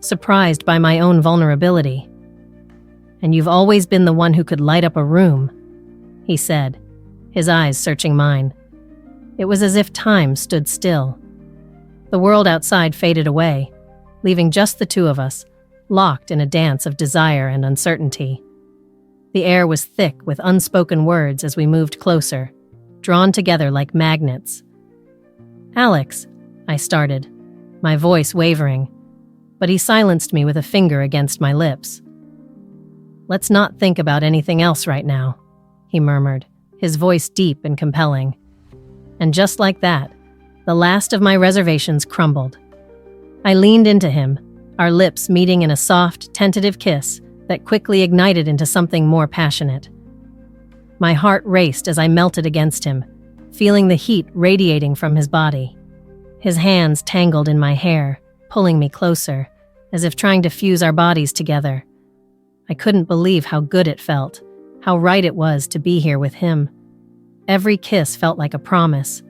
surprised by my own vulnerability. "And you've always been the one who could light up a room," he said, his eyes searching mine. It was as if time stood still. The world outside faded away, leaving just the two of us, locked in a dance of desire and uncertainty. The air was thick with unspoken words as we moved closer, drawn together like magnets. "Alex," I started, my voice wavering. but he silenced me with a finger against my lips. "Let's not think about anything else right now," he murmured, his voice deep and compelling. And just like that, the last of my reservations crumbled. I leaned into him, our lips meeting in a soft, tentative kiss that quickly ignited into something more passionate. My heart raced as I melted against him, feeling the heat radiating from his body. His hands tangled in my hair, pulling me closer, as if trying to fuse our bodies together. I couldn't believe how good it felt, how right it was to be here with him. Every kiss felt like a promise,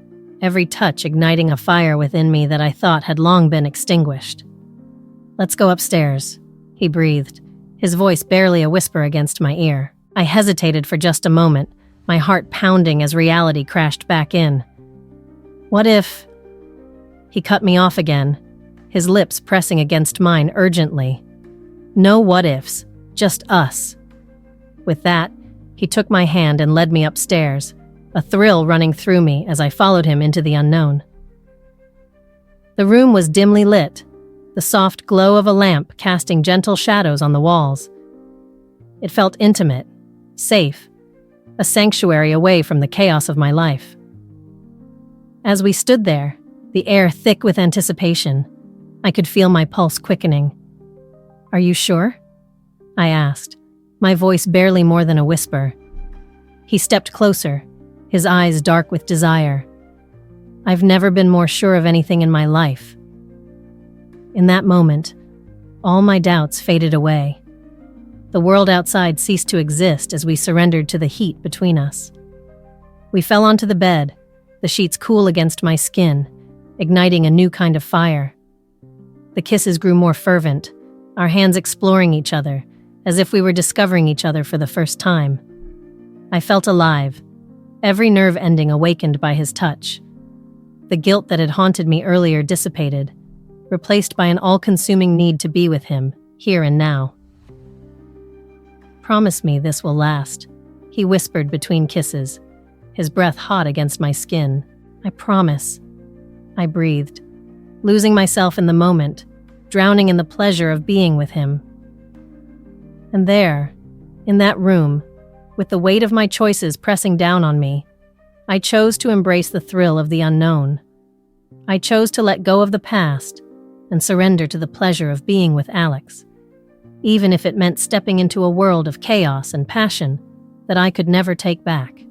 every touch igniting a fire within me that I thought had long been extinguished. "Let's go upstairs," he breathed, his voice barely a whisper against my ear. I hesitated for just a moment, my heart pounding as reality crashed back in. "What if—" He cut me off again, his lips pressing against mine urgently. No what ifs, just us. With that, he took my hand and led me upstairs, a thrill running through me as I followed him into the unknown. The room was dimly lit, the soft glow of a lamp casting gentle shadows on the walls. It felt intimate, safe, a sanctuary away from the chaos of my life. As we stood there, the air thick with anticipation, I could feel my pulse quickening. "Are you sure?" I asked, my voice barely more than a whisper. He stepped closer, his eyes dark with desire. I've never been more sure of anything in my life. In that moment, all my doubts faded away. The world outside ceased to exist as we surrendered to the heat between us. We fell onto the bed, the sheets cool against my skin, igniting a new kind of fire. The kisses grew more fervent, our hands exploring each other, as if we were discovering each other for the first time. I felt alive, every nerve ending awakened by his touch. The guilt that had haunted me earlier dissipated, replaced by an all-consuming need to be with him, here and now. "Promise me this will last," he whispered between kisses, his breath hot against my skin. "I promise," I breathed, losing myself in the moment, drowning in the pleasure of being with him. And there, in that room, with the weight of my choices pressing down on me, I chose to embrace the thrill of the unknown. I chose to let go of the past and surrender to the pleasure of being with Alex, even if it meant stepping into a world of chaos and passion that I could never take back.